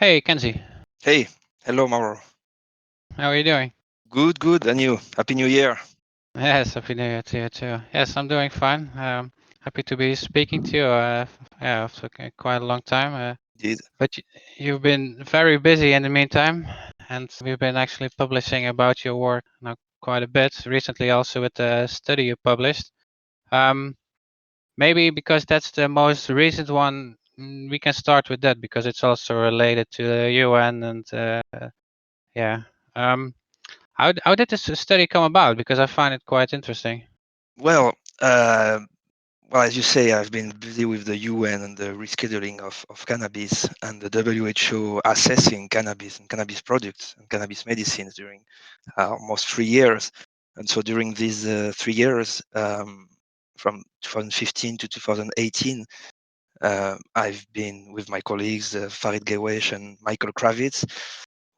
Hey, Kenzi. Hey, hello, Mauro. How are you doing? Good, good. And you? Happy New Year. Yes, happy New Year to you too. Yes, I'm doing fine. Happy to be speaking to you. Yeah, after quite a long time. Indeed. But you've been very busy in the meantime, and we've been actually publishing about your work now quite a bit recently, also with the study you published. Um, Maybe because that's the most recent one, we can start with that because it's also related to the UN and yeah. Um, how did this study come about? Because I find it quite interesting. Well, uh, well, as you say, I've been busy with the UN and the rescheduling of cannabis and the WHO assessing cannabis and cannabis products and cannabis medicines during almost 3 years. And so during these 3 years, from 2015 to 2018, I've been with my colleagues, Farid Gewesh and Michael Kravitz.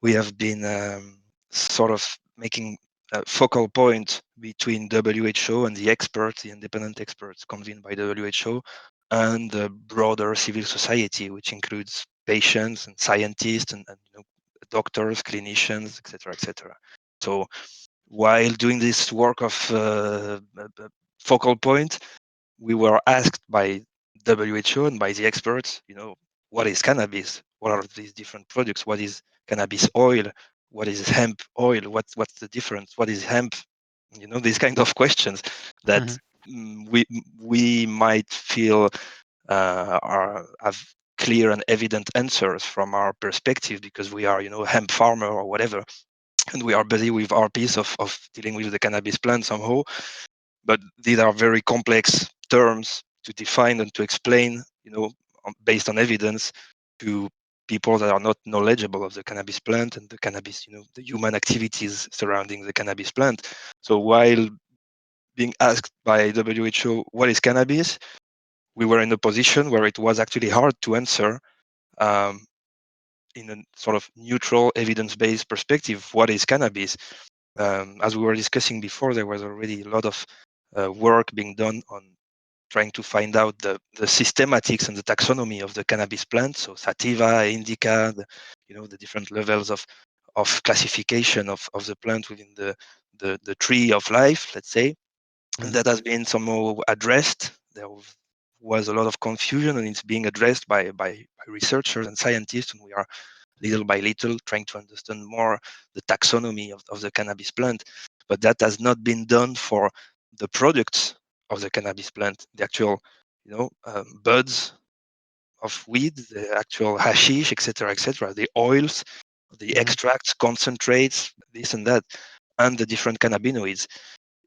We have been sort of making a focal point between WHO and the experts, the independent experts convened by WHO, and the broader civil society, which includes patients and scientists and doctors, clinicians, etc., etc. So while doing this work of focal point, we were asked by WHO and by the experts, what is cannabis? What are these different products? What is cannabis oil? What is hemp oil? What's the difference? What is hemp? These kind of questions that we might feel have clear and evident answers from our perspective because we are, hemp farmer or whatever, and we are busy with our piece of dealing with the cannabis plant somehow. But these are very complex terms to define and to explain, based on evidence to people that are not knowledgeable of the cannabis plant and the cannabis, the human activities surrounding the cannabis plant. So while being asked by WHO what is cannabis, we were in a position where it was actually hard to answer um, in a sort of neutral, evidence-based perspective. What is cannabis? As we were discussing before, there was already a lot of work being done on trying to find out the systematics and the taxonomy of the cannabis plant. So sativa, indica, the different levels of classification of the plant within the tree of life, let's say. And that has been somehow addressed. There was a lot of confusion, and it's being addressed by researchers and scientists, and we are little by little trying to understand more the taxonomy of the cannabis plant. But that has not been done for the products of the cannabis plant, the actual, buds of weed, the actual hashish, etc., the oils, the extracts, concentrates, this and that, and the different cannabinoids.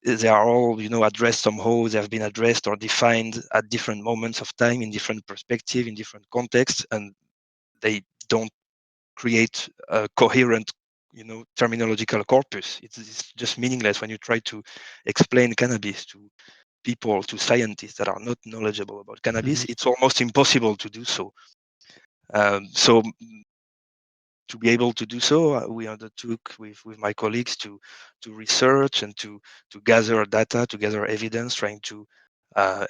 They are all, addressed somehow. They have been addressed or defined at different moments of time, in different perspective, in different contexts, and they don't create a coherent, terminological corpus. It's just meaningless when you try to explain cannabis to people, to scientists that are not knowledgeable about cannabis. It's almost impossible to do so. So to be able to do so, we undertook with my colleagues to research and to gather data, to gather evidence, trying to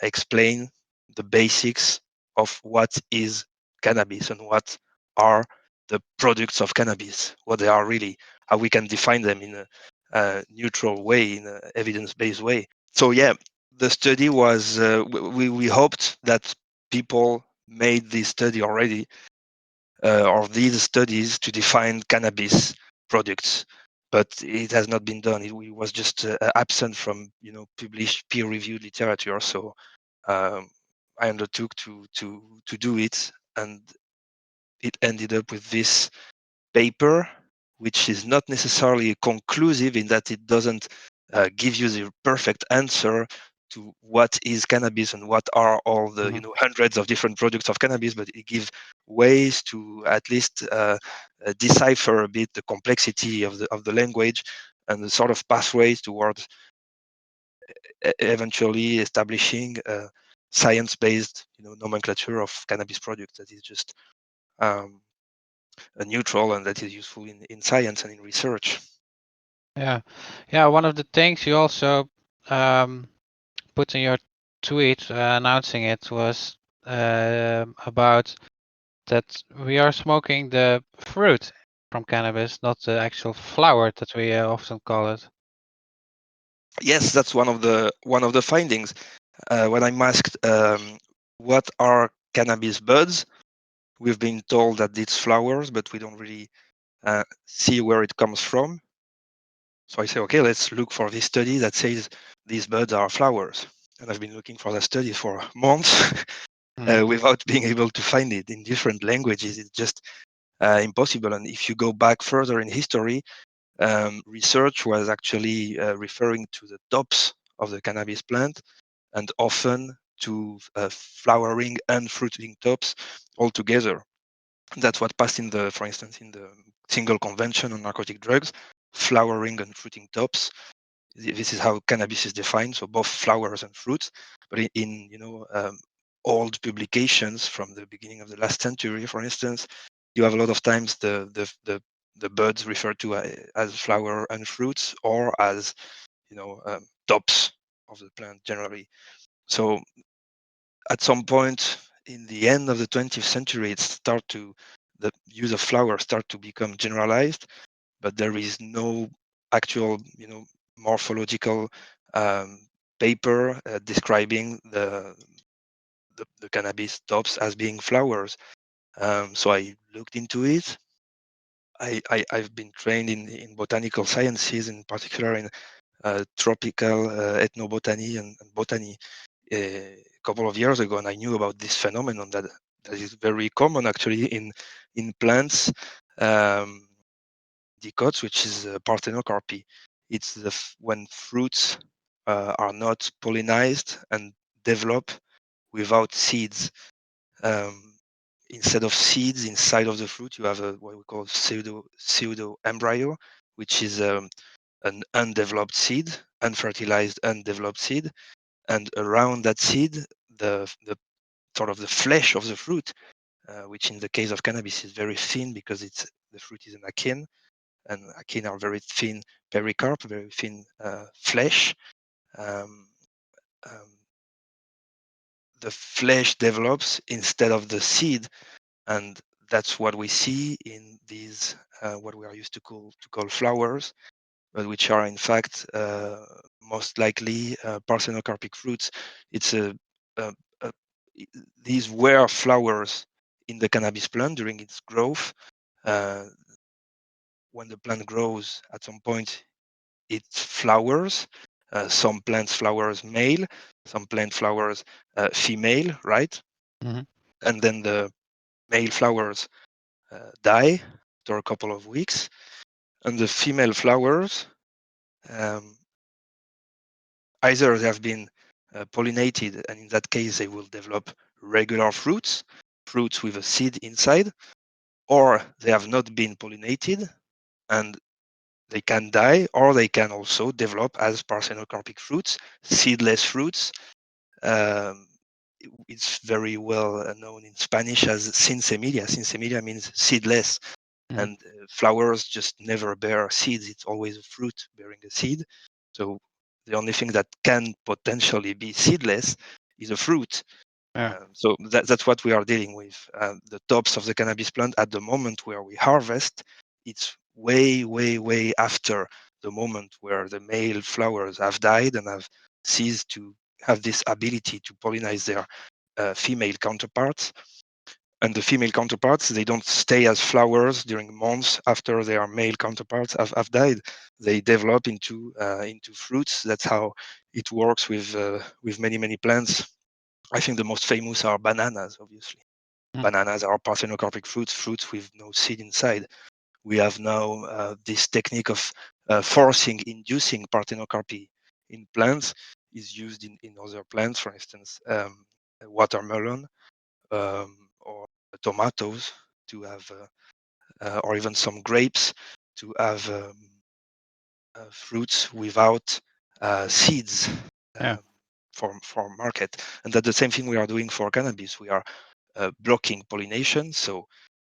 explain the basics of what is cannabis and what are the products of cannabis, what they are really, how we can define them in a neutral way, in an evidence-based way. So yeah, the study was, we hoped that people made this study already, or these studies to define cannabis products, but it has not been done. It was just absent from published peer-reviewed literature. So I undertook to do it, and it ended up with this paper, which is not necessarily conclusive in that it doesn't give you the perfect answer to what is cannabis and what are all the hundreds of different products of cannabis, but it gives ways to at least decipher a bit the complexity of the language and the sort of pathways towards eventually establishing a science-based nomenclature of cannabis products that is just neutral and that is useful in science and in research. Yeah, yeah. One of the things you also put in your tweet announcing it was about that we are smoking the fruit from cannabis, not the actual flower that we often call it. Yes, that's one of the findings. When I'm asked what are cannabis buds, we've been told that it's flowers, but we don't really see where it comes from. So I say, okay, let's look for this study that says these buds are flowers. And I've been looking for that study for months without being able to find it in different languages. It's just impossible. And if you go back further in history, research was actually referring to the tops of the cannabis plant and often to flowering and fruiting tops altogether. That's what passed in the, for instance, in the single convention on narcotic drugs, flowering and fruiting tops. This is how cannabis is defined, so both flowers and fruits. But in old publications from the beginning of the last century, for instance, you have a lot of times the buds referred to as flower and fruits, or as tops of the plant generally. So at some point in the end of the 20th century, the use of flower start to become generalized, but there is no actual, morphological paper describing the cannabis tops as being flowers. So I looked into it. I've been trained in botanical sciences, in particular in tropical ethnobotany and botany a couple of years ago, and I knew about this phenomenon that is very common actually in plants, dicots, which is parthenocarpy. It's when fruits are not pollinized and develop without seeds. Um, Instead of seeds inside of the fruit, you have what we call pseudo embryo, which is an undeveloped seed, unfertilized undeveloped seed, and around that seed, the sort of the flesh of the fruit, which in the case of cannabis is very thin because the fruit is an achene, and achene are very thin pericarp, very thin flesh. Um, um, the flesh develops instead of the seed, and that's what we see in these what we are used to call flowers, but which are in fact most likely parthenocarpic fruits. It's a, a these were flowers in the cannabis plant during its growth. Uh, when the plant grows, at some point, it flowers. Some plants flowers male, some plant flowers female, right? Mm-hmm. And then the male flowers die after a couple of weeks, and the female flowers um, either they have been pollinated, and in that case, they will develop regular fruits with a seed inside, or they have not been pollinated and they can die, or they can also develop as parthenocarpic fruits, seedless fruits. Um, it's very well known in Spanish as sin semilla. Sin semilla means seedless, Mm-hmm. and flowers just never bear seeds. It's always a fruit bearing a seed. So the only thing that can potentially be seedless is a fruit. Yeah. So that's what we are dealing with. The tops of the cannabis plant at the moment where we harvest, it's way, way, way after the moment where the male flowers have died and have ceased to have this ability to pollinize their female counterparts. And the female counterparts, they don't stay as flowers during months after their male counterparts have died. They develop into fruits. That's how it works with many plants. I think the most famous are bananas, obviously. Mm. Bananas are parthenocarpic fruits with no seed inside. We have now this technique of inducing parthenocarpy in plants is used in other plants, for instance, watermelon or tomatoes to have, or even some grapes to have fruits without seeds Yeah. um, for market. And that's the same thing we are doing for cannabis. We are blocking pollination, so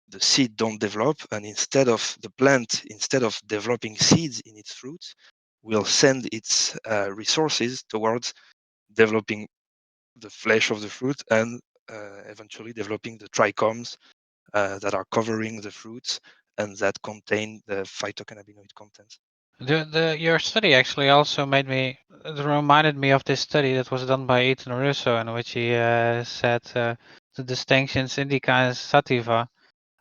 the seed don't develop, and instead of developing seeds in its fruits, will send its resources towards developing the flesh of the fruit and eventually developing the trichomes that are covering the fruits and that contain the phytocannabinoid content. Your study actually also it reminded me of this study that was done by Ethan Russo, in which he said the distinctions indica and sativa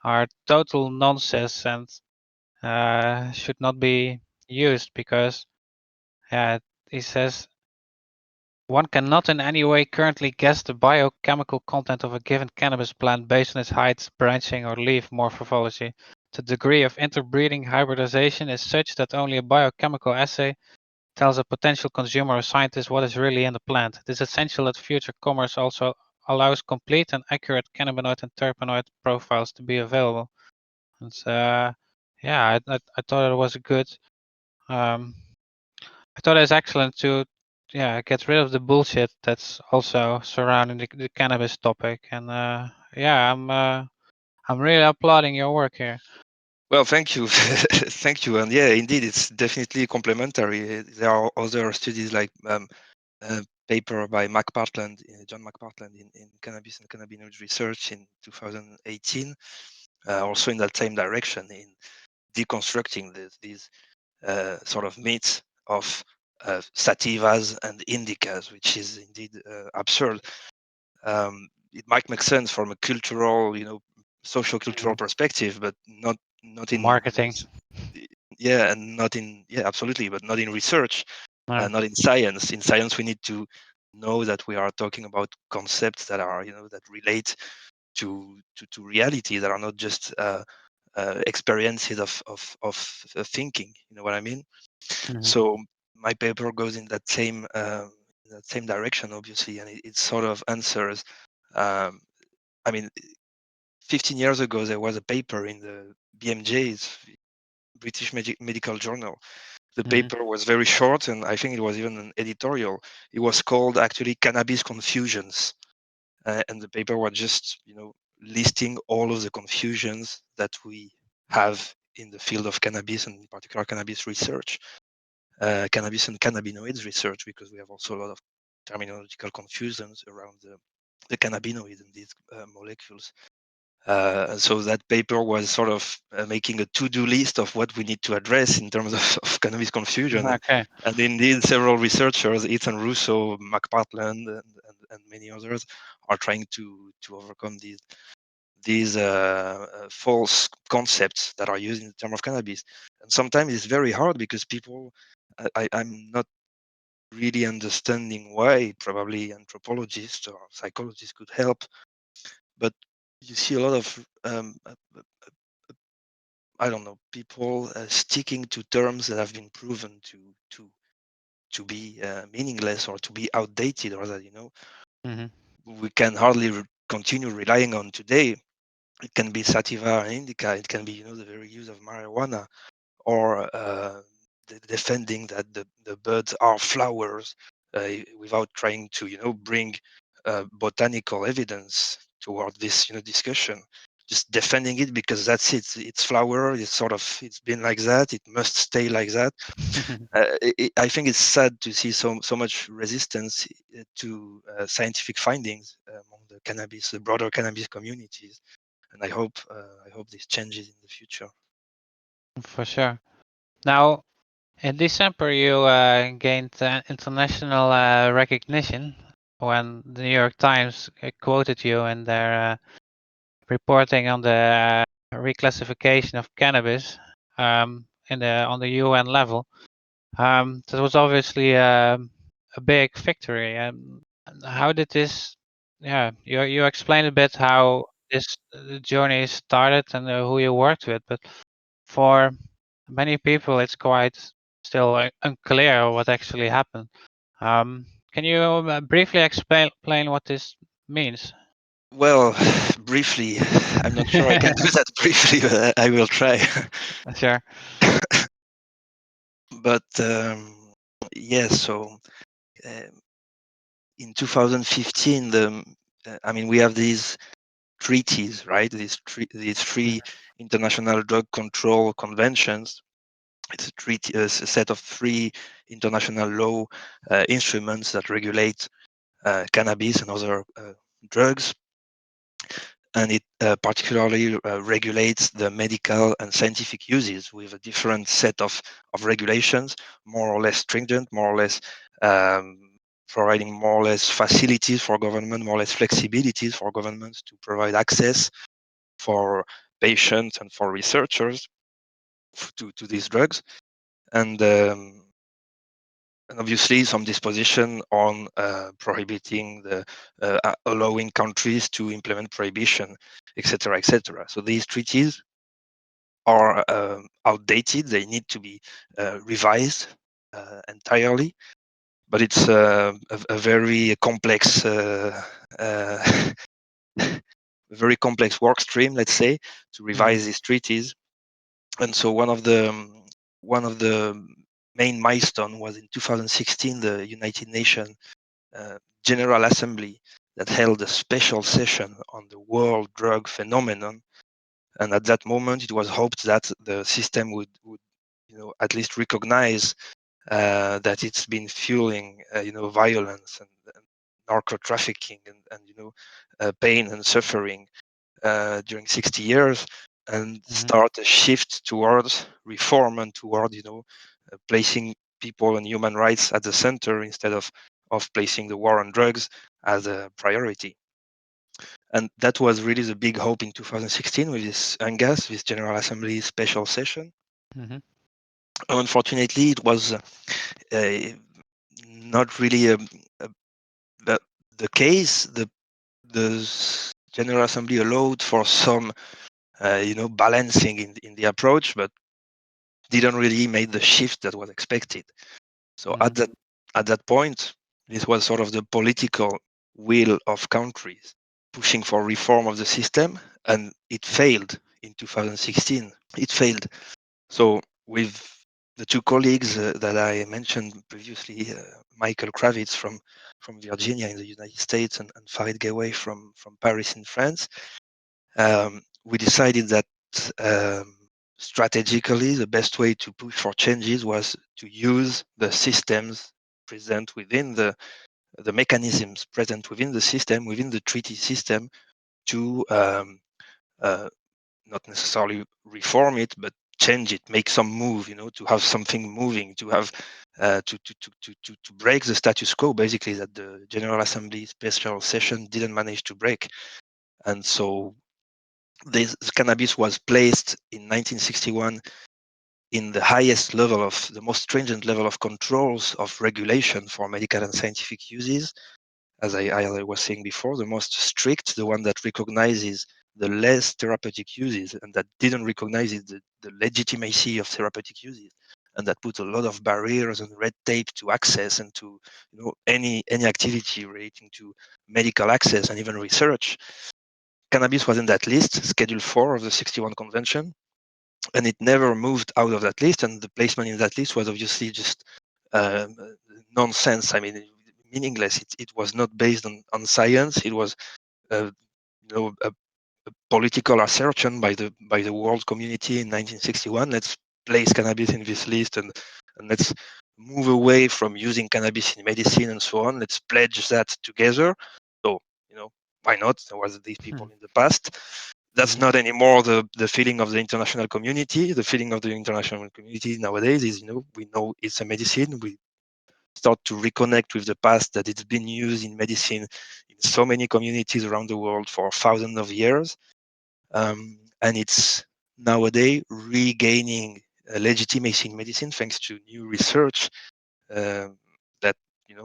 are total nonsense and should not be used because, he says, one cannot in any way currently guess the biochemical content of a given cannabis plant based on its height, branching, or leaf morphology. The degree of interbreeding hybridization is such that only a biochemical assay tells a potential consumer or scientist what is really in the plant. It is essential that future commerce also allows complete and accurate cannabinoid and terpenoid profiles to be available. And I thought it was good. Um, I thought it was excellent to get rid of the bullshit that's also surrounding the cannabis topic. And I'm really applauding your work here. Well, thank you, thank you, and yeah, indeed, it's definitely complementary. There are other studies like a paper by John McPartland in cannabis and cannabinoid research in 2018, also in that same direction in deconstructing these sort of myths of sativas and indicas, which is indeed absurd. It might make sense from a cultural, socio-cultural perspective, but not in Marketing. yeah, and not in absolutely, but not in research, No. not in science. In science, we need to know that we are talking about concepts that are that relate to reality, that are not just experiences of thinking. You know what I mean? Mhm. So my paper goes in that same direction, obviously, and it sort of answers. Um, I mean, 15 years ago, there was a paper in the BMJ's British Medical Journal. The Mhm. paper was very short, and I think it was even an editorial. It was called actually "Cannabis Confusions," and the paper was just listing all of the confusions that we have in the field of cannabis, and in particular cannabis research, cannabis and cannabinoids research, because we have also a lot of terminological confusions around the cannabinoids and these molecules. So that paper was sort of making a to-do list of what we need to address in terms of cannabis confusion. Okay. And indeed, several researchers, Ethan Russo, McPartland, and many others, are trying to overcome these false concepts that are used in the term of cannabis. And sometimes it's very hard because people, I'm not really understanding why. Probably anthropologists or psychologists could help, but you see a lot of I don't know, people sticking to terms that have been proven to be meaningless or to be outdated, or that Mhm. we can hardly continue relying on today. It can be sativa and indica. It can be the very use of marijuana, or defending that the birds are flowers, without trying to bring botanical evidence toward this discussion. Just defending it because that's it. It's flower. It's been like that. It must stay like that. I think it's sad to see so much resistance to scientific findings among the broader cannabis communities, and I hope this changes in the future. For sure. Now, in December, you gained international recognition when the New York Times quoted you in their reporting on the reclassification of cannabis on the UN level. That was obviously a big victory. And how did this? Yeah, you explained a bit how this journey started and who you worked with, but for many people, it's quite still unclear what actually happened. Can you briefly explain what this means? Well, briefly, I'm not sure I can do that briefly, but I will try. Sure. But yes, so um, in 2015, we have these treaties, right? These three international drug control conventions. It's a treaty, a set of three international law instruments that regulate cannabis and other drugs. and it particularly regulates the medical and scientific uses with a different set of regulations, more or less stringent, more or less providing more or less facilities for government, more or less flexibilities for governments to provide access for patients and for researchers to these drugs. And obviously some disposition on prohibiting allowing countries to implement prohibition, etc., etc. So these treaties are outdated. They need to be revised entirely. But it's a very complex, very complex work stream, let's say, to revise these treaties. And so one of the main milestone was in 2016, the United Nations General Assembly that held a special session on the world drug phenomenon. And at that moment, it was hoped that the system would at least recognize that it's been fueling, violence and narco trafficking and pain and suffering during 60 years, and start a shift towards reform and toward placing people and human rights at the center instead of placing the war on drugs as a priority. And that was really the big hope in 2016 with this UNGAS, this General Assembly special session. Unfortunately, it was not really the case. The General Assembly allowed for some balancing in the approach, but didn't really make the shift that was expected. So at that point, this was sort of the political will of countries pushing for reform of the system, and it failed in 2016. It failed. So with the two colleagues that I mentioned previously, Michael Kravitz from Virginia in the United States and Farid Geway from Paris in France, we decided that strategically the best way to push for changes was to use the systems present within the mechanisms present within the system, within the treaty system, to not necessarily reform it, but change it, make some move, to have something moving, to have to break the status quo, basically, that the General Assembly special session didn't manage to break. And so this cannabis was placed in 1961 in the highest level of the most stringent level of controls of regulation for medical and scientific uses. As I was saying before, the most strict, the one that recognizes the less therapeutic uses and that didn't recognize the legitimacy of therapeutic uses, and that put a lot of barriers and red tape to access and to any activity relating to medical access and even research. Cannabis was in that list, Schedule 4 of the 61 Convention, and it never moved out of that list. And the placement in that list was obviously just nonsense. I mean, meaningless. It was not based on science. It was a political assertion by the world community in 1961. Let's place cannabis in this list and let's move away from using cannabis in medicine and so on. Let's pledge that together. So, why not? There was these people in the past. That's not anymore the feeling of the international community. The feeling of the international community nowadays is, we know it's a medicine. We start to reconnect with the past, that it's been used in medicine in so many communities around the world for thousands of years. And it's nowadays regaining legitimacy in medicine thanks to new research that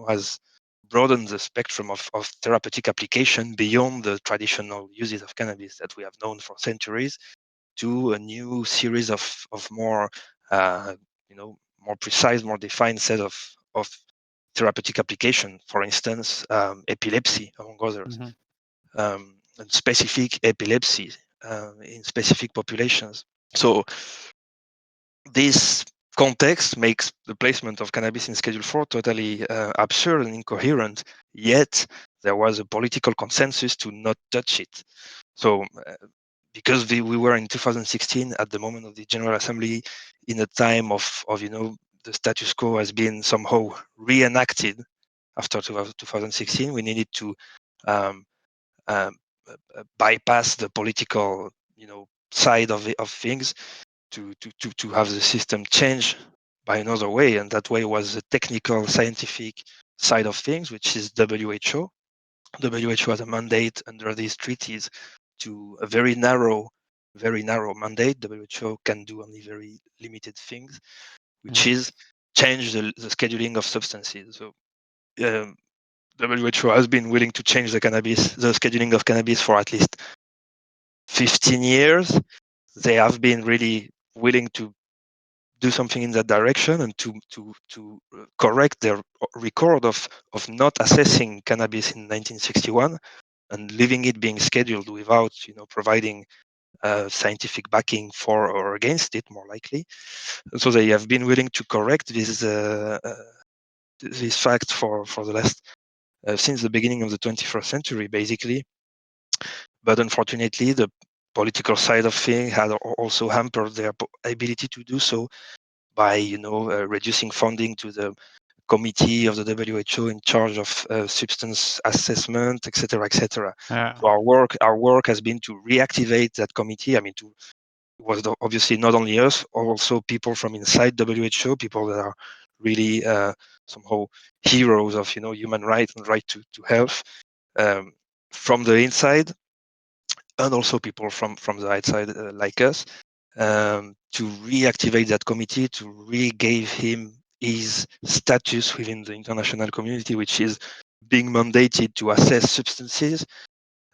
has broadened the spectrum of therapeutic application beyond the traditional uses of cannabis that we have known for centuries, to a new series of more more precise, more defined set of therapeutic application. For instance, epilepsy, among others, and specific epilepsy in specific populations. So this context makes the placement of cannabis in Schedule 4 totally absurd and incoherent, yet there was a political consensus to not touch it. So because we were in 2016 at the moment of the General Assembly, in a time of the status quo has been somehow reenacted after 2016, we needed to bypass the political, side of things to have the system change by another way, and that way was the technical scientific side of things, which is WHO. WHO has a mandate under these treaties to a very narrow mandate. WHO can do only very limited things, which is change the scheduling of substances. So WHO has been willing to change the scheduling of cannabis for at least 15 years. They have been really willing to do something in that direction and to correct their record of not assessing cannabis in 1961 and leaving it being scheduled without providing scientific backing for or against it, more likely. So they have been willing to correct this fact for the last since the beginning of the 21st century, basically. But unfortunately, the political side of things had also hampered their ability to do so by reducing funding to the committee of the WHO in charge of substance assessment, etc., etc. Yeah. So our work has been to reactivate that committee. I mean, it was obviously not only us, also people from inside WHO, people that are really somehow heroes of human rights and right to health from the inside, and also people from the outside like us, to reactivate that committee, to re-give him his status within the international community, which is being mandated to assess substances,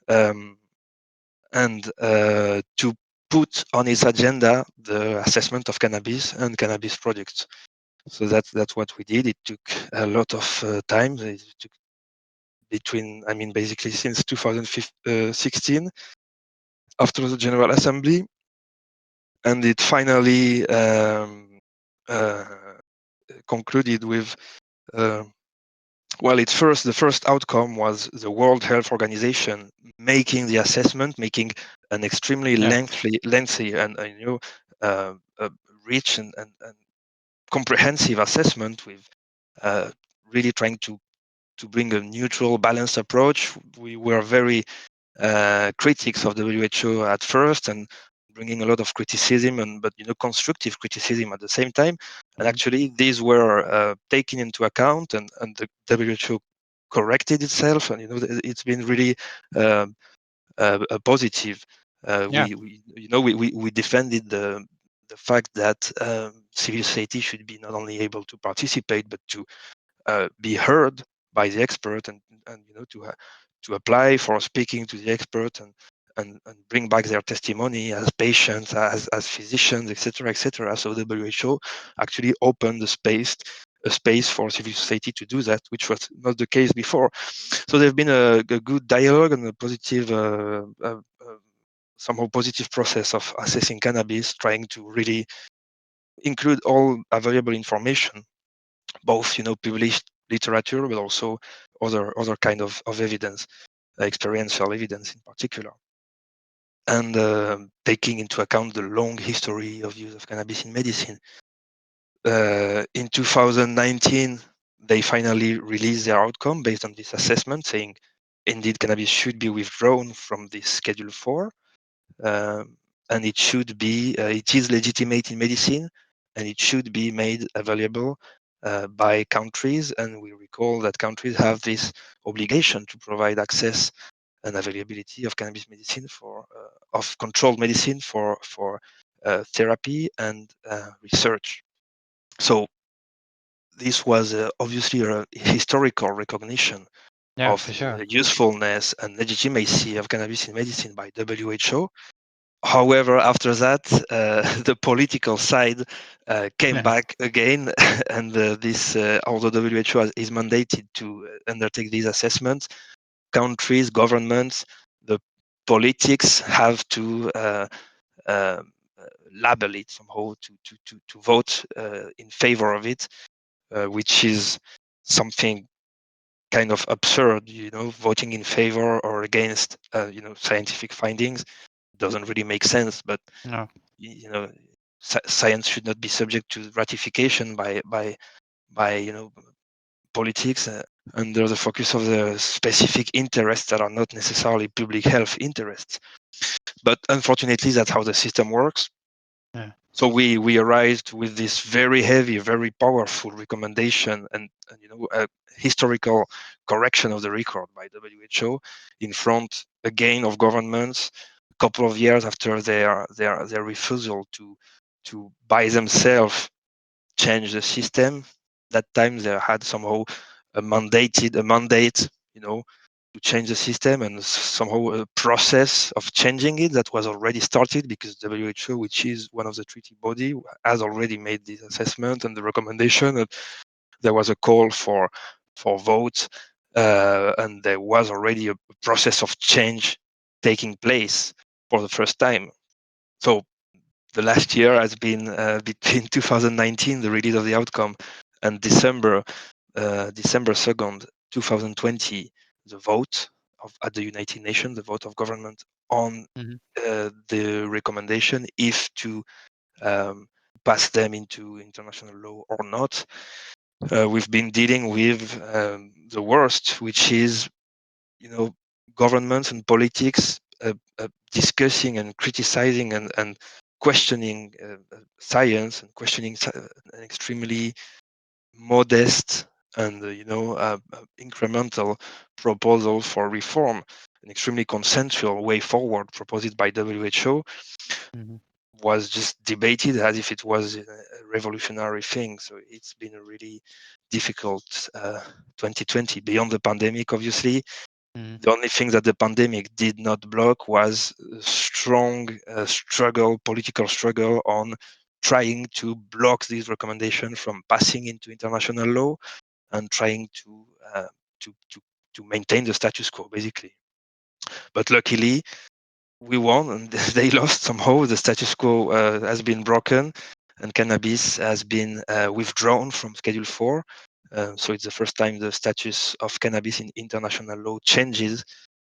and to put on its agenda the assessment of cannabis and cannabis products. So that's what we did. It took a lot of time. It took basically since 2016 after the General Assembly, and it finally concluded with the first outcome was the World Health Organization making the assessment, making an extremely lengthy and rich and comprehensive assessment with really trying to bring a neutral, balanced approach. We were very critics of WHO at first, and bringing a lot of criticism, but constructive criticism at the same time. And actually, these were taken into account, and the WHO corrected itself, and it's been really a positive. We defended the fact that civil society should be not only able to participate but to be heard by the expert, and to apply for speaking to the expert, and bring back their testimony as patients, as physicians, etc., etc. So the WHO actually opened a space for civil society to do that, which was not the case before. So there's been a good dialogue and a positive, somehow positive process of assessing cannabis, trying to really include all available information, both published literature, but also other kind of evidence, experiential evidence in particular, and taking into account the long history of use of cannabis in medicine. In 2019, they finally released their outcome based on this assessment, saying indeed cannabis should be withdrawn from this Schedule 4, and it is legitimate in medicine, and it should be made available by countries. And we recall that countries have this obligation to provide access and availability of cannabis medicine of controlled medicine for therapy and research. So this was obviously a historical recognition of For sure. the usefulness and legitimacy of cannabis in medicine by WHO. However, after that, the political side came back again, and although WHO is mandated to undertake these assessments, countries, governments, the politics have to label it somehow, to vote in favor of it, which is something kind of absurd. Voting in favor or against scientific findings doesn't really make sense. But No. Science should not be subject to ratification by politics. under the focus of the specific interests that are not necessarily public health interests. But unfortunately, that's how the system works. Yeah. So we arrived with this very heavy, very powerful recommendation and a historical correction of the record by WHO in front again of governments a couple of years after their refusal to by themselves change the system. That time they had somehow a mandate, to change the system, and somehow a process of changing it that was already started because WHO, which is one of the treaty body, has already made this assessment and the recommendation. And there was a call for votes, and there was already a process of change taking place for the first time. So the last year has been between 2019, the release of the outcome, and December 2nd, 2020, the vote at the United Nations, the vote of government on Mm-hmm. the recommendation if to um, pass them into international law or not. We've been dealing with the worst, which is governments and politics discussing and criticizing and questioning science and questioning an extremely modest and incremental proposal for reform, an extremely consensual way forward proposed by WHO, Mm-hmm. was just debated as if it was a revolutionary thing. So it's been a really difficult 2020 beyond the pandemic, obviously. Mm-hmm. The only thing that the pandemic did not block was a strong political struggle on trying to block these recommendations from passing into international law and trying uh, to, to, to maintain the status quo, basically. But luckily, we won and they lost somehow. The status quo has been broken and cannabis has been withdrawn from Schedule 4. So it's the first time the status of cannabis in international law changes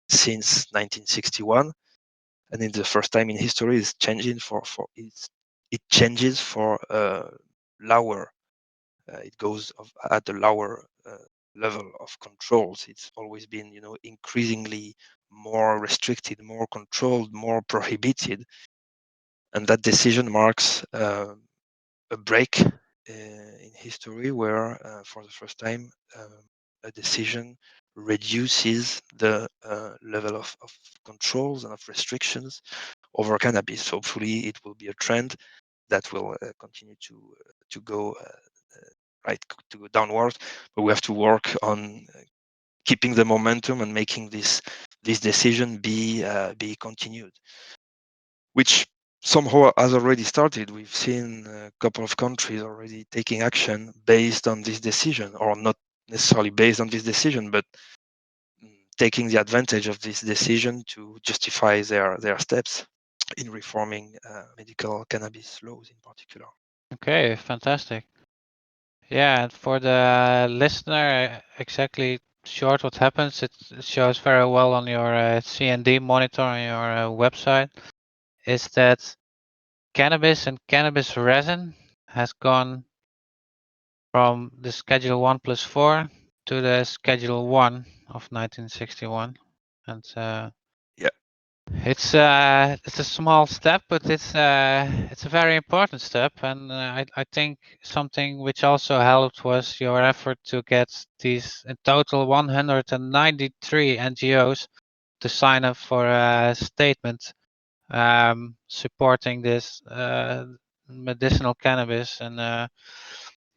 since 1961, and it's the first time in history it's changing it changes for lower. It goes at a lower level of controls. It's always been, increasingly more restricted, more controlled, more prohibited, and that decision marks a break in history where, for the first time, a decision reduces the level of controls and of restrictions over cannabis. Hopefully, it will be a trend that will continue to go right to go downwards. But we have to work on keeping the momentum and making this decision be continued, which somehow has already started. We've seen a couple of countries already taking action based on this decision, or not necessarily based on this decision, but taking the advantage of this decision to justify their steps in reforming medical cannabis laws in particular. Okay, fantastic. Yeah, and for the listener, exactly short what happens, it shows very well on your CND monitor on your website, is that cannabis and cannabis resin has gone from the Schedule 1+4 to the Schedule 1 of 1961. And Yeah. it's a small step, but it's a very important step, and I think something which also helped was your effort to get these in total 193 NGOs to sign up for a statement supporting this medicinal cannabis, and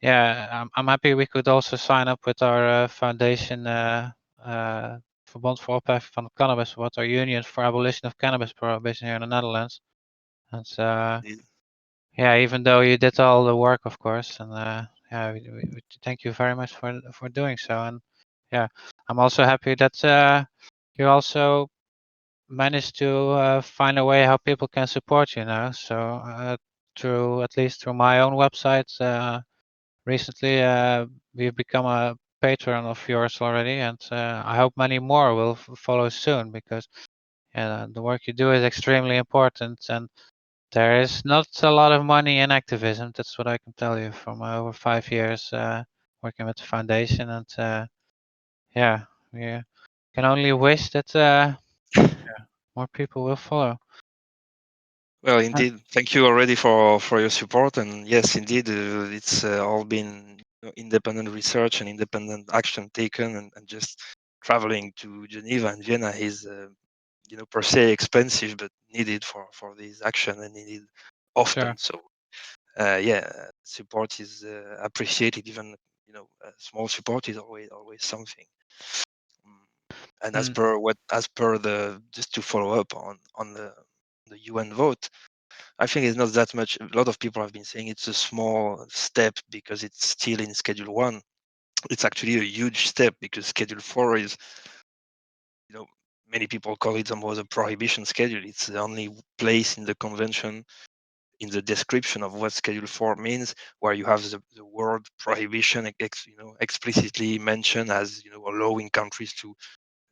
yeah, I'm happy we could also sign up with our foundation. Verbond voor Opheffing van Cannabis, what our Union for Abolition of Cannabis Prohibition here in the Netherlands. And yeah, even though you did all the work, of course, and yeah, we thank you very much for doing so. And yeah, I'm also happy that you also managed to find a way how people can support you now. So through at least through my own website, recently we've become a patron of yours already, and I hope many more will follow soon, because the work you do is extremely important, and there is not a lot of money in activism. That's what I can tell you from over 5 years working with the foundation, and yeah, we can only wish that more people will follow. Well, indeed, thank you already for your support. And yes, indeed, it's all been independent research and independent action taken, and just traveling to Geneva and Vienna is, per se expensive, but needed for this action and needed Sure. often. So, support is appreciated. Even small support is always something. Mm. And Mm, as per the just to follow up on the UN vote, I think it's not that much. A lot of people have been saying it's a small step because it's still in Schedule 1. It's actually a huge step because Schedule 4 is, you know, many people call it almost a prohibition schedule. It's the only place in the convention, in the description of what Schedule 4 means, where you have the word prohibition explicitly mentioned as, allowing countries to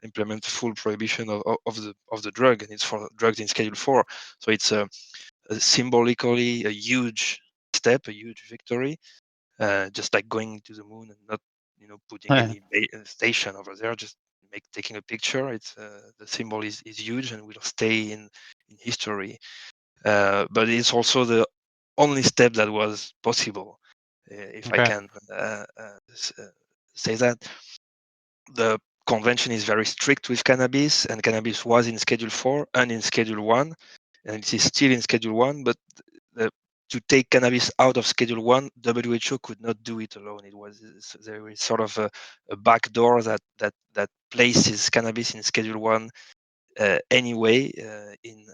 implement full prohibition of the drug, and it's for drugs in Schedule 4. So it's symbolically a huge step, a huge victory, just like going to the moon and not, putting any station over there, just taking a picture. It's the symbol is huge and will stay in history. But it's also the only step that was possible, if I okay. can say that. The convention is very strict with cannabis, and cannabis was in Schedule 4 and in Schedule 1, and it is still in Schedule 1. But the, to take cannabis out of Schedule 1, WHO could not do it alone. There is sort of a back door that places cannabis in Schedule 1 anyway in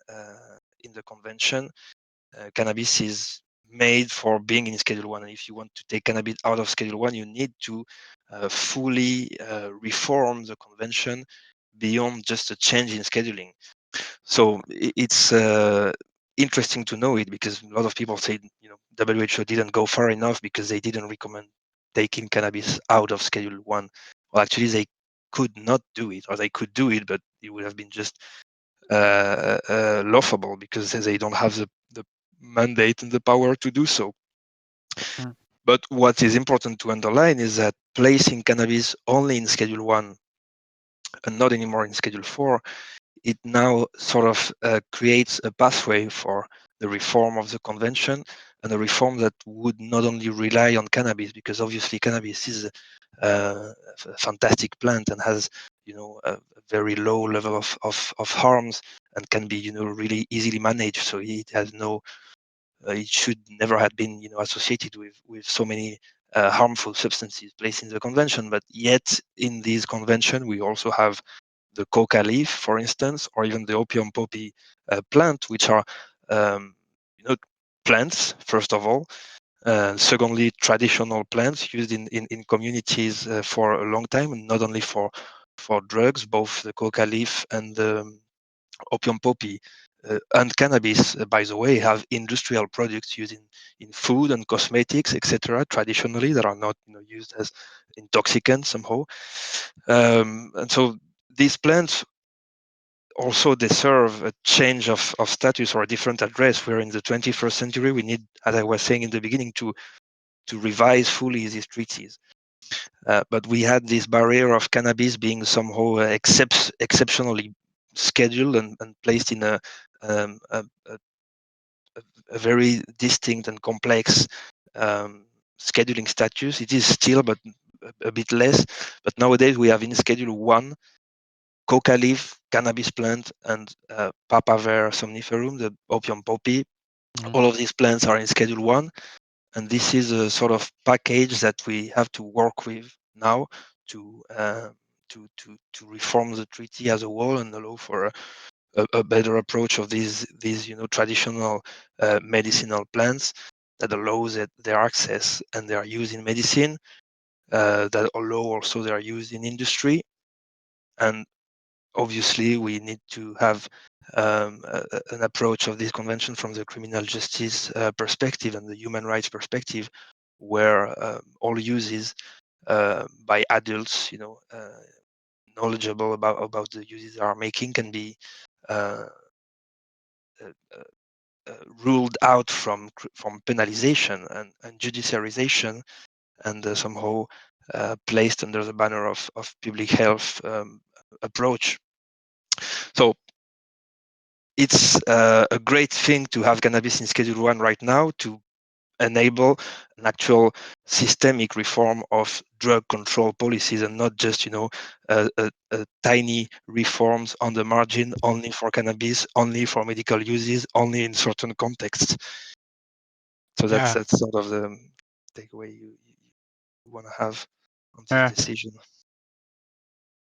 the convention. Cannabis is made for being in Schedule 1. And if you want to take cannabis out of Schedule 1, you need to fully reform the convention beyond just a change in scheduling. So it's interesting to know it, because a lot of people say, WHO didn't go far enough because they didn't recommend taking cannabis out of Schedule 1. Well, actually, they could not do it, or they could do it, but it would have been just laughable because they don't have the mandate and the power to do so. Mm, But what is important to underline is that placing cannabis only in Schedule 1 and not anymore in Schedule 4, it now sort of creates a pathway for the reform of the convention, and a reform that would not only rely on cannabis, because obviously cannabis is a fantastic plant and has a very low level of harms, and can be really easily managed. So it has no it should never have been associated with so many harmful substances placed in the convention. But yet in this convention we also have the coca leaf, for instance, or even the opium poppy plant, which are um, plants, first of all. Secondly, traditional plants used in communities for a long time, and not only for drugs. Both the coca leaf and the opium poppy and cannabis, by the way, have industrial products used in food and cosmetics, etc., traditionally, that are not used as intoxicants somehow. And so these plants also deserve a change of status or a different address. We're in the 21st century. We need, as I was saying in the beginning, to revise fully these treaties. But we had this barrier of cannabis being somehow exceptionally scheduled and placed in um, a, a, a very distinct and complex scheduling status. It is still, but a bit less. But nowadays we have in Schedule 1 coca leaf, cannabis plant, and papaver somniferum, the opium poppy. mm, All of these plants are in Schedule 1, and this is a sort of package that we have to work with now to to reform the treaty as a whole and allow for a better approach of these traditional medicinal plants that allows their access and their use in medicine, that allow also their use in industry. And obviously we need to have an approach of this convention from the criminal justice perspective and the human rights perspective, where all uses by adults, knowledgeable about the uses they are making, can be uh, uh, uh, ruled out from penalization and judiciarization, and somehow placed under the banner of public health approach. So it's a great thing to have cannabis in Schedule 1 right now to enable an actual systemic reform of drug control policies, and not just a tiny reforms on the margin, only for cannabis, only for medical uses, only in certain contexts. So that's sort of the takeaway you want to have on this decision.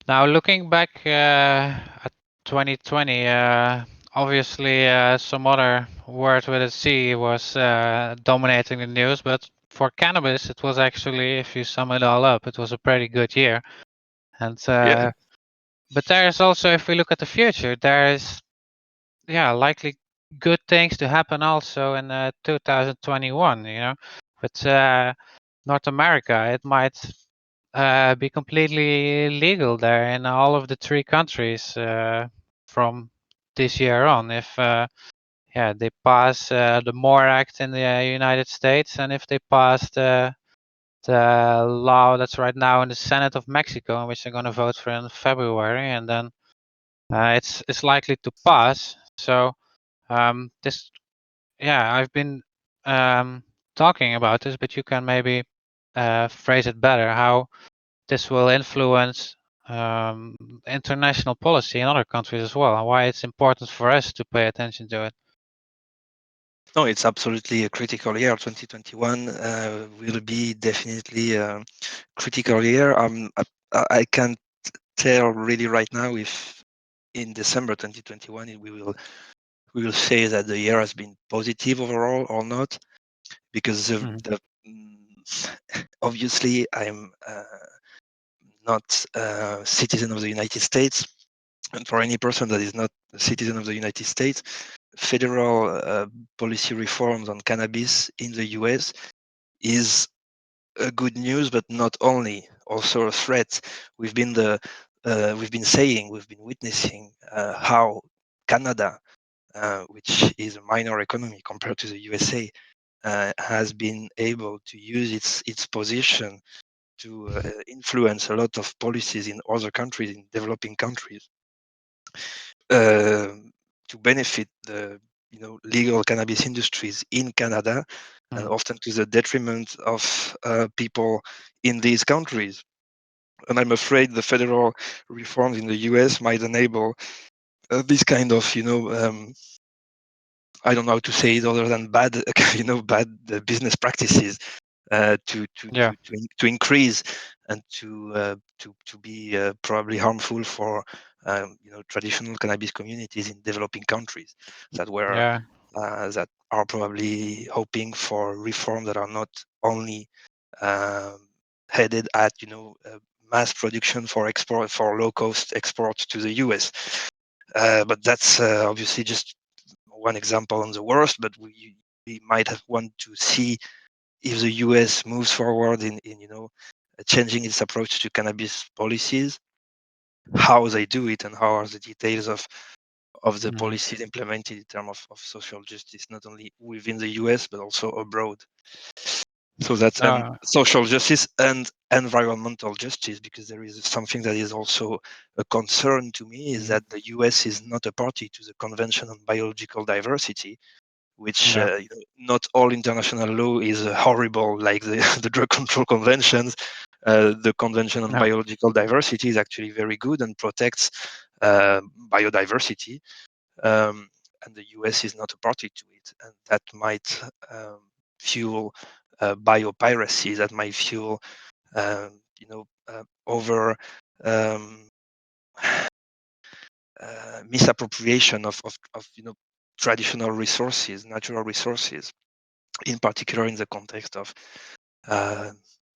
Now, looking back at 2020, obviously some other word with a C was dominating the news, but for cannabis, it was actually, if you sum it all up, it was a pretty good year. And but there's also, if we look at the future, there's likely good things to happen also in 2021. With North America, it might be completely legal there in all of the 3 countries from this year on. If they pass the MORE Act in the United States, and if they pass the law that's right now in the Senate of Mexico, in which they're going to vote for in February, and then it's likely to pass. So this, I've been talking about this, but you can maybe phrase it better. How this will influence international policy in other countries as well, and why it's important for us to pay attention to it. No, it's absolutely a critical year. 2021 will be definitely a critical year. I can't tell really right now if in December 2021 we will say that the year has been positive overall or not, because obviously I'm not a citizen of the United States, and for any person that is not a citizen of the United States, federal policy reforms on cannabis in the US is a good news, but not only, also a threat. We've been witnessing how Canada, which is a minor economy compared to the USA, has been able to use its position to influence a lot of policies in other countries, in developing countries, to benefit the legal cannabis industries in Canada, and often to the detriment of people in these countries. And I'm afraid the federal reforms in the US might enable this kind of I don't know how to say it other than bad bad business practices to increase and to be probably harmful for traditional cannabis communities in developing countries that are probably hoping for reform that are not only headed at mass production for export, for low cost export to the US. But that's obviously just one example on the worst, but we might want to see if the US moves forward in changing its approach to cannabis policies, how they do it, and how are the details of the policies implemented in terms of social justice, not only within the US but also abroad. So that's social justice and environmental justice, because there is something that is also a concern to me, is that the US is not a party to the Convention on Biological Diversity, which not all international law is horrible, like the Drug Control Conventions. The Convention on Biological Diversity is actually very good and protects biodiversity, and the US is not a party to it, and that might fuel biopiracy, that might fuel over misappropriation of traditional resources, natural resources, in particular in the context of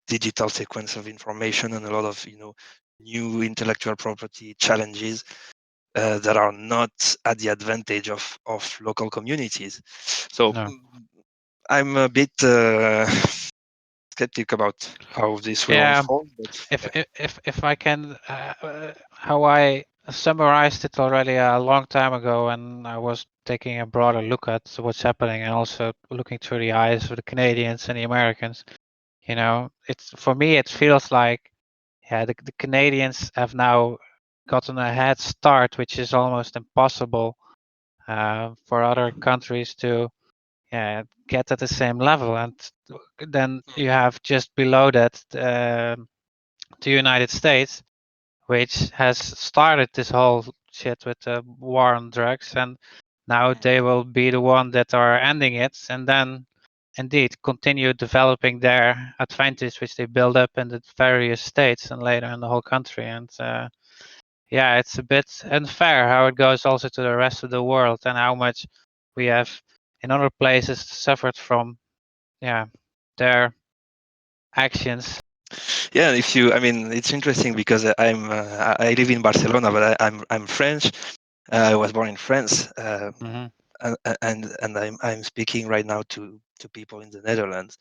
digital sequence of information and a lot of new intellectual property challenges that are not at the advantage of local communities. So I'm a bit skeptic about how this will unfold. But if I can, how I summarized it already a long time ago, and I was taking a broader look at what's happening, and also looking through the eyes of the Canadians and the Americans. it's for me it feels like the Canadians have now gotten a head start, which is almost impossible for other countries to get at the same level. And then you have just below that the United States, which has started this whole shit with the war on drugs, and now they will be the one that are ending it, and then indeed continue developing their advantage, which they build up in the various states and later in the whole country. And it's a bit unfair how it goes also to the rest of the world, and how much we have in other places suffered from their actions. Yeah, I mean, it's interesting because I live in Barcelona, but I'm French. I was born in France, Mhm. and I'm speaking right now to people in the Netherlands,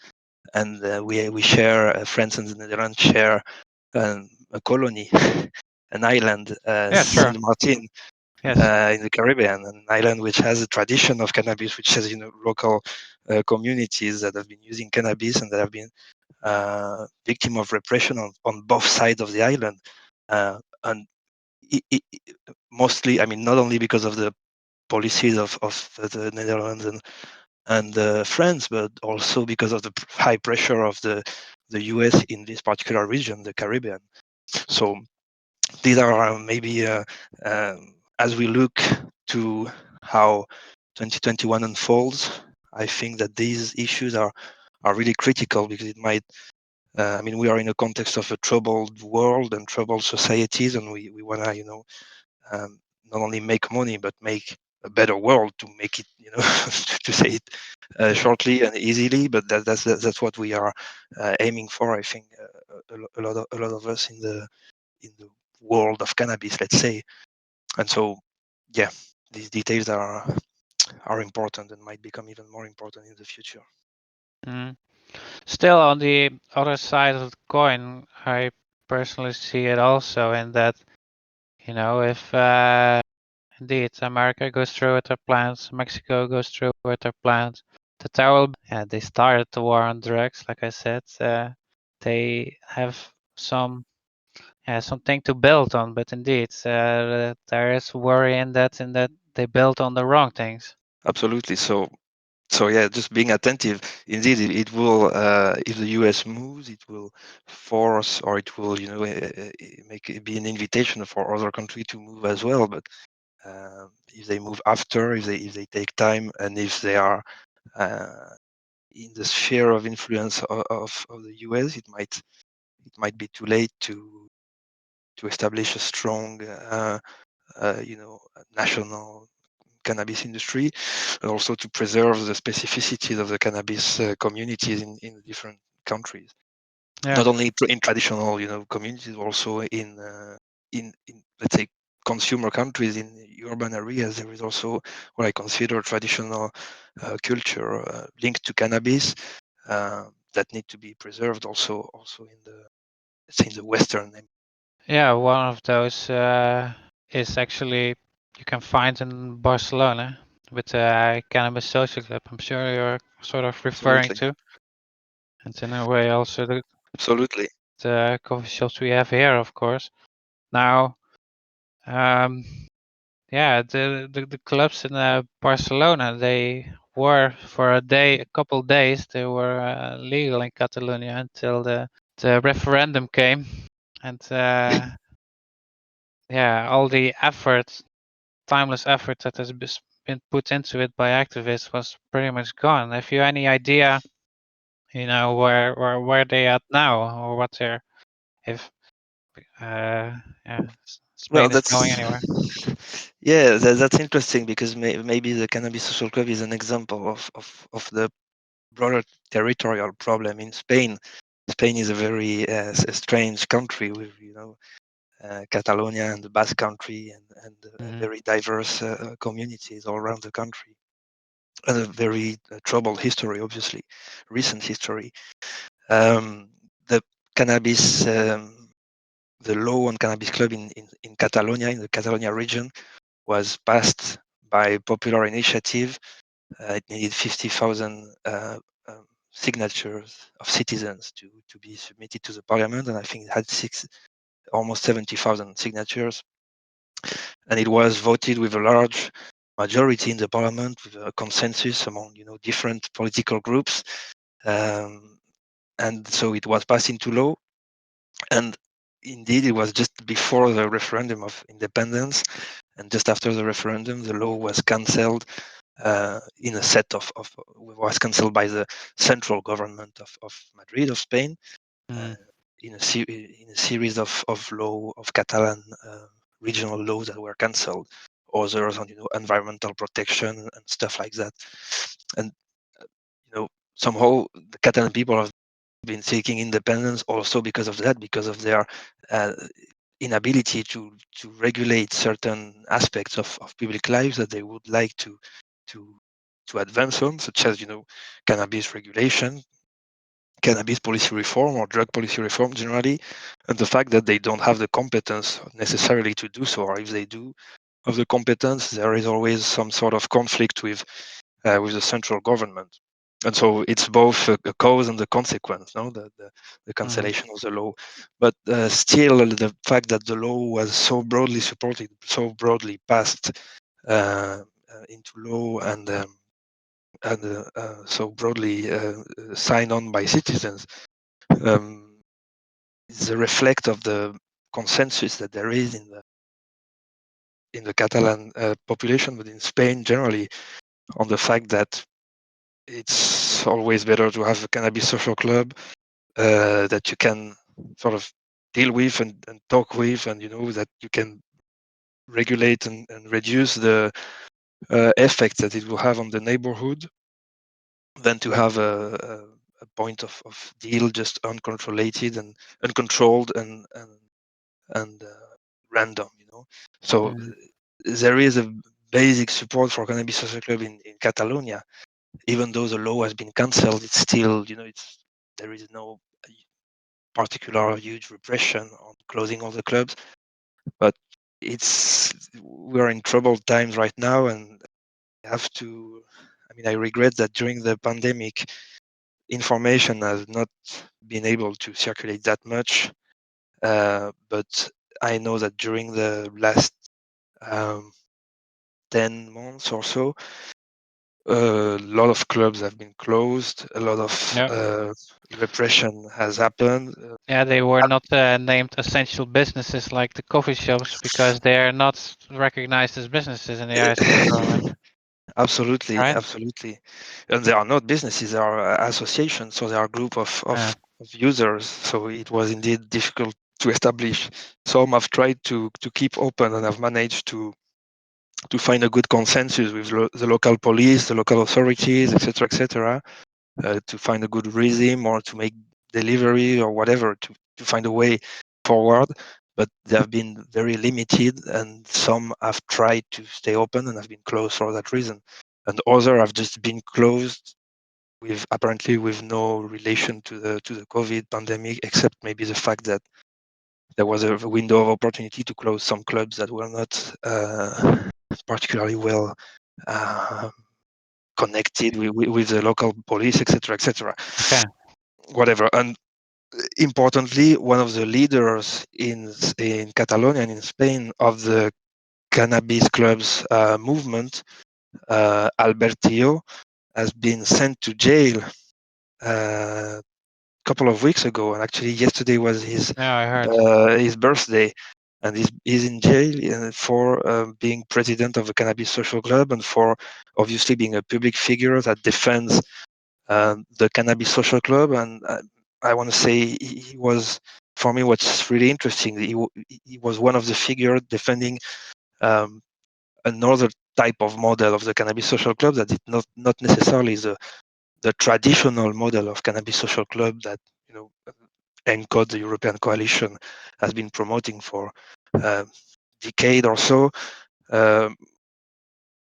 and we share France and the Netherlands share a colony, an island, Yeah, sure. Saint Martin, Yes. in the Caribbean, an island which has a tradition of cannabis, which has local communities that have been using cannabis and that have been victim of repression on both sides of the island, and mostly, I mean, not only because of the policies of the Netherlands and France, but also because of the high pressure of the US in this particular region, the Caribbean. So these are maybe as we look to how 2021 unfolds, I think that these issues are really critical, because it might I mean, we are in a context of a troubled world and troubled societies, and we want to not only make money but make a better world, to make it, to say it shortly and easily. But that's what we are aiming for. I think a lot of us in the world of cannabis, let's say. And so, yeah, these details are important and might become even more important in the future. Mm. Still, on the other side of the coin, I personally see it also in that, if indeed America goes through with their plans, Mexico goes through with their plans, that there will they started the war on drugs, like I said. They have something to build on, but indeed, there is worry in that they built on the wrong things. Absolutely. So yeah, just being attentive. Indeed, it will. If the US moves, it will force, or it will, make it be an invitation for other countries to move as well. But if they move after, if they take time, and if they are in the sphere of influence of the US, it might be too late to establish a strong, national cannabis industry, and also to preserve the specificities of the cannabis communities in different countries. Yeah. Not only in traditional, communities, also in let's say consumer countries, in urban areas. There is also what I consider traditional culture linked to cannabis that need to be preserved. Also in the, let's say, in the Western. Yeah, one of those is actually you can find in Barcelona with the Cannabis Social Club. I'm sure you're sort of referring Absolutely, to. And in a way also absolutely. the coffee shops we have here, of course. Now, um, the clubs in Barcelona, they were for a couple days, they were legal in Catalonia until the referendum came. And all the effort, timeless effort that has been put into it by activists was pretty much gone. Have you any idea, where they at now, or what they're if Well, Spain is going that's anywhere? yeah, that's interesting, because maybe the Cannabis Social Club is an example of the broader territorial problem in Spain. Spain is a very strange country with, Catalonia and the Basque Country, and Hmm. very diverse communities all around the country, and a very troubled history, obviously, recent history. The cannabis, the law on cannabis club in Catalonia, in the Catalonia region, was passed by popular initiative. It needed 50,000 signatures of citizens to be submitted to the parliament, and I think it had almost 70,000 signatures, and it was voted with a large majority in the parliament, with a consensus among different political groups, and so it was passed into law. And indeed, it was just before the referendum of independence, and just after the referendum, the law was cancelled. In a set was cancelled by the central government of Madrid, of Spain, in a series of law of Catalan regional laws that were cancelled, others on environmental protection and stuff like that. And somehow the Catalan people have been seeking independence also because of that, because of their inability to regulate certain aspects of public lives that they would like to advance on, such as cannabis regulation, cannabis policy reform, or drug policy reform generally, and the fact that they don't have the competence necessarily to do so, or if they do have the competence, there is always some sort of conflict with the central government. And so it's both a cause and the consequence, no? The cancellation of the law. But still, the fact that the law was so broadly supported, so broadly passed into law, and so broadly signed on by citizens, is a reflect of the consensus that there is in the Catalan population, but in Spain generally, on the fact that it's always better to have a cannabis social club that you can sort of deal with and talk with, and that you can regulate and reduce the effect that it will have on the neighborhood, than to have a point of deal just uncontrolled and uncontrolled and random. So there is a basic support for cannabis social club in Catalonia. Even though the law has been cancelled, it's still, there is no particular huge repression on closing all the clubs. But we're in troubled times right now, and I regret that during the pandemic, information has not been able to circulate that much. But I know that during the last 10 months or so, a lot of clubs have been closed. A lot of repression has happened. Yeah, they were not named essential businesses like the coffee shops because they are not recognized as businesses in the eyes of the government. Absolutely, Right? absolutely. And they are not businesses, they are associations. So they are a group of users. So it was indeed difficult to establish. Some have tried to keep open and have managed to find a good consensus with the local police, the local authorities, etc., to find a good rhythm, or to make delivery or whatever, to find a way forward. But they have been very limited, and some have tried to stay open and have been closed for that reason. And others have just been closed apparently with no relation to the COVID pandemic, except maybe the fact that there was a window of opportunity to close some clubs that were not particularly well connected with the local police, etc. Okay. Whatever. And importantly, one of the leaders in Catalonia and in Spain of the cannabis clubs movement, Albertillo, has been sent to jail a couple of weeks ago, and actually yesterday was his Yeah, I heard. his birthday, and he's in jail for being president of a cannabis social club, and for obviously being a public figure that defends the cannabis social club. And I want to say he was, for me, what's really interesting, he was one of the figures defending another type of model of the cannabis social club that is not necessarily the traditional model of cannabis social club that ENCODE, the European Coalition, has been promoting for a decade or so.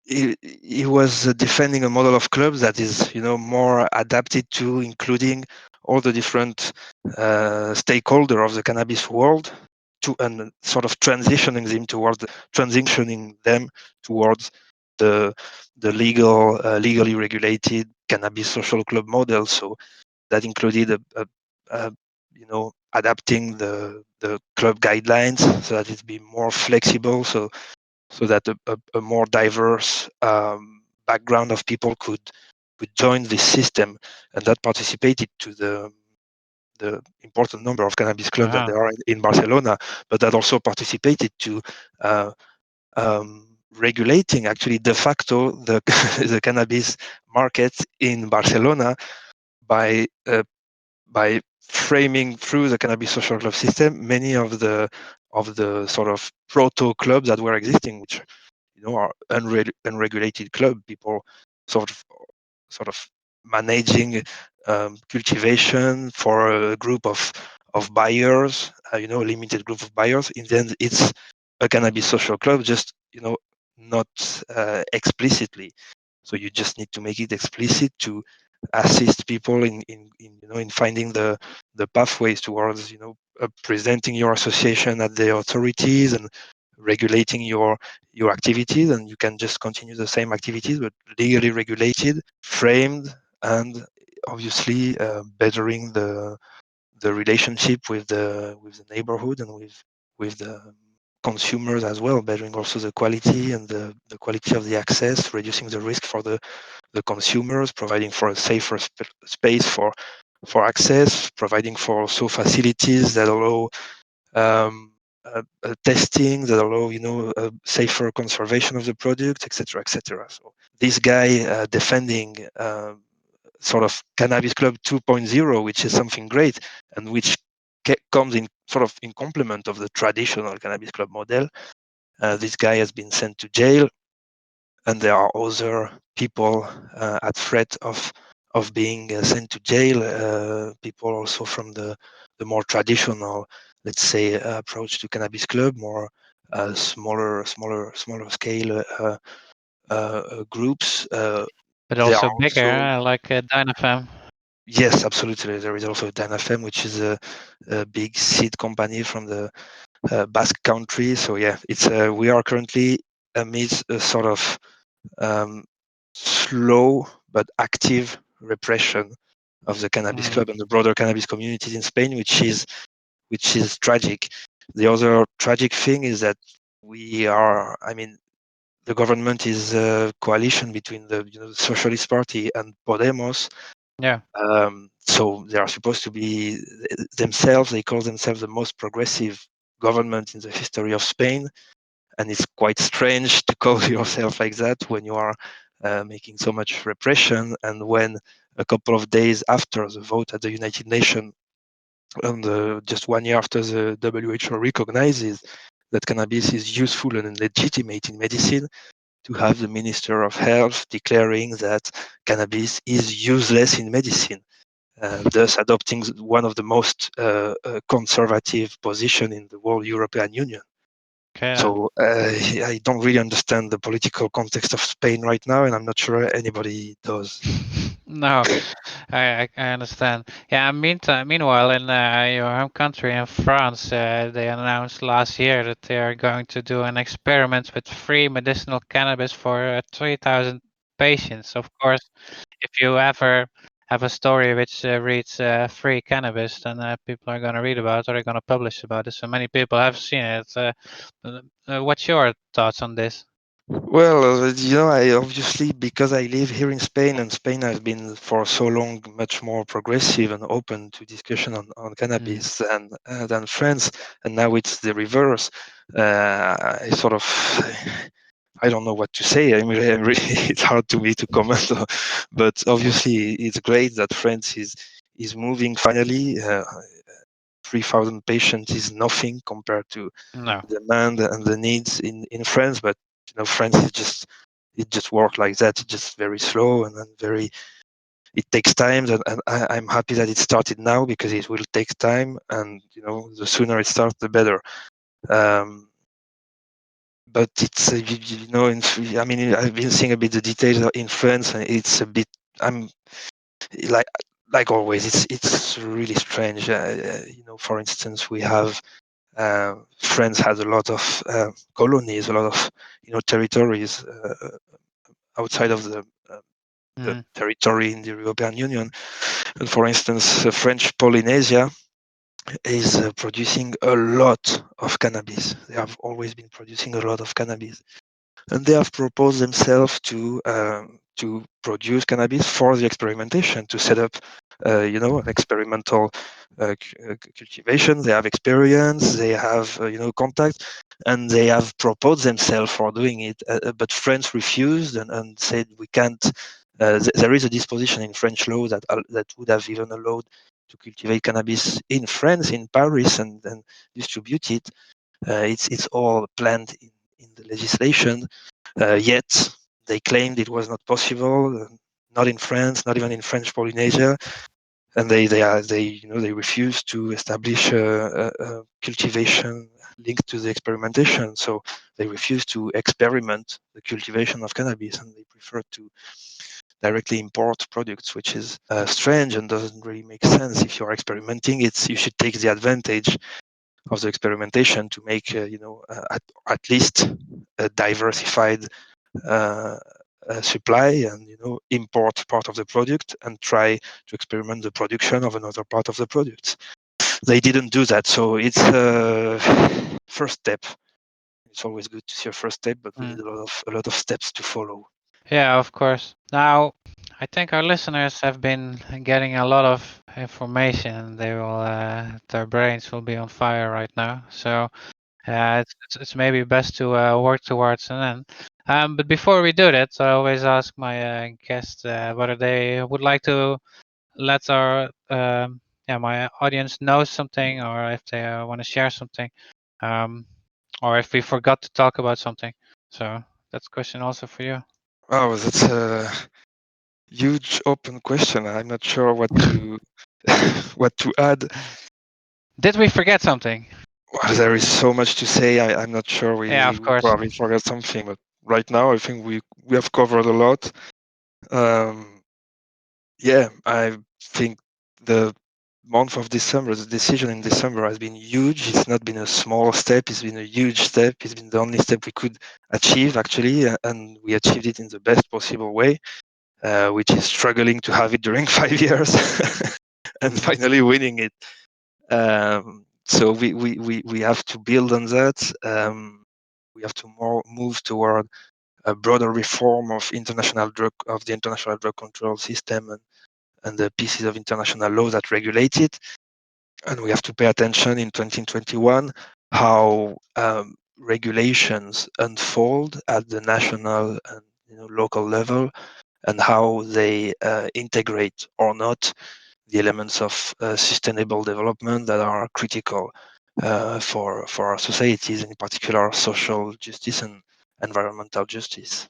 He was defending a model of clubs that is, more adapted to including all the different stakeholders of the cannabis world, and sort of transitioning them towards the legally regulated cannabis social club model. So that included a adapting the club guidelines so that it be more flexible, so that a more diverse background of people could join this system, and that participated to the important number of cannabis clubs that there are in Barcelona, but that also participated to regulating actually de facto the the cannabis market in Barcelona by framing through the cannabis social club system many of the sort of proto clubs that were existing, which are unregulated club, people sort of managing cultivation for a group of buyers, a limited group of buyers, and then it's a cannabis social club, just not explicitly. So you just need to make it explicit to assist people in finding the pathways towards presenting your association at the authorities and regulating your activities, and you can just continue the same activities but legally regulated, framed, and obviously bettering the relationship with the neighborhood and with the consumers as well, bettering also the quality and the quality of the access, reducing the risk for the consumers, providing for a safer space for access, providing for also facilities that allow testing, that allow a safer conservation of the product, etc., etc. So this guy defending sort of Cannabis Club 2.0, which is something great and which comes in sort of in complement of the traditional Cannabis Club model. This guy has been sent to jail, and there are other people at threat of being sent to jail. People also from the more traditional, let's say, approach to Cannabis Club, more smaller scale groups. But There also are bigger, also, like Dynafem. yes, absolutely. There is also Dynafem, which is a big seed company from the Basque Country. So yeah, it's we are currently amidst a sort of slow but active repression of the Cannabis Club and the broader cannabis communities in Spain, which is tragic. The other tragic thing is that the government is a coalition between the the Socialist Party and Podemos. Yeah. So they are supposed to be themselves. They call themselves the most progressive government in the history of Spain, and it's quite strange to call yourself like that when you are making so much repression, and when a couple of days after the vote at the United Nations, and just 1 year after the WHO recognizes that cannabis is useful and legitimate in medicine, to have the Minister of Health declaring that cannabis is useless in medicine, thus adopting one of the most conservative position in the whole European Union. Okay. So I don't really understand the political context of Spain right now, and I'm not sure anybody does. No, I understand. Yeah. Meanwhile, in your home country, in France, they announced last year that they are going to do an experiment with free medicinal cannabis for 3,000 patients. Of course, if you ever have a story which reads free cannabis, then people are going to read about it or they're going to publish about it. So many people have seen it. What's your thoughts on this? Well, I obviously, because I live here in Spain, and Spain has been for so long much more progressive and open to discussion on cannabis than France, and now it's the reverse. I sort of, I don't know what to say. I mean, it's hard to me to comment, but obviously it's great that France is moving finally. 3,000 patients is nothing compared to No. the demand and the needs in France, but France is just, it just works like that. It's just very slow and very, it takes time, and I'm happy that it started now, because it will take time, and the sooner it starts the better. But it's I mean, I've been seeing a bit the details in France, and it's a bit, I'm like always, it's really strange. For instance, we have France has a lot of colonies, a lot of territories outside of the the Mm. territory in the European Union. And for instance, French Polynesia is producing a lot of cannabis. They have always been producing a lot of cannabis, and they have proposed themselves to produce cannabis for the experimentation, to set up, an experimental cultivation. They have experience, they have contact, and they have proposed themselves for doing it. But France refused and said we can't. There is a disposition in French law that would have even allowed to cultivate cannabis in France, in Paris, and distribute it. It's all planned in the legislation. Yet they claimed it was not possible, not in France, not even in French Polynesia, and they refused to establish a cultivation linked to the experimentation. So they refused to experiment the cultivation of cannabis, and they prefer to directly import products, which is strange and doesn't really make sense. If you're experimenting, you should take the advantage of the experimentation to make at least a diversified supply, and import part of the product and try to experiment the production of another part of the product. They didn't do that, so it's a first step. It's always good to see a first step, but we need a lot of steps to follow. Yeah, of course. Now, I think our listeners have been getting a lot of information. They will, their brains will be on fire right now. So, it's maybe best to work towards an end. But before we do that, I always ask my guests whether they would like to let our my audience know something, or if they want to share something, um, or if we forgot to talk about something. So that's a question also for you. Oh, that's a huge open question. I'm not sure what to what to add. Did we forget something? Well, there is so much to say. I'm not sure Yeah, of we course. probably forgot something, but right now I think we have covered a lot. Yeah, I think the month of December, the decision in December has been huge. It's not been a small step, it's been a huge step. It's been the only step we could achieve, actually, and we achieved it in the best possible way, which is struggling to have it during 5 years and finally winning it. So we have to build on that. We have to move toward a broader reform of the international drug control system, and the pieces of international law that regulate it. And we have to pay attention in 2021 how regulations unfold at the national and local level, and how they integrate or not the elements of sustainable development that are critical for our societies, in particular social justice and environmental justice.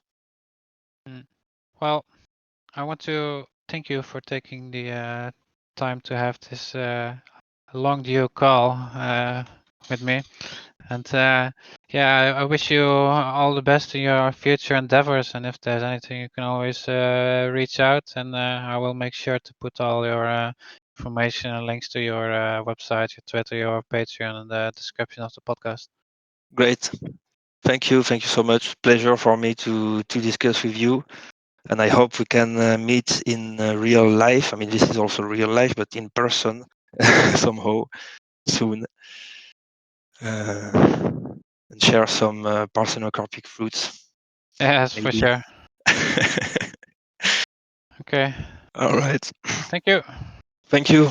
Well, I want to thank you for taking the time to have this long due call with me. And I wish you all the best in your future endeavors. And if there's anything, you can always reach out, and I will make sure to put all your information and links to your website, your Twitter, your Patreon in the description of the podcast. Great. Thank you so much. Pleasure for me to discuss with you, and I hope we can meet in real life. I mean, this is also real life, but in person somehow soon, and share some parthenocarpic fruits. Yes, for Maybe. sure. Okay. All right. Thank you. Thank you.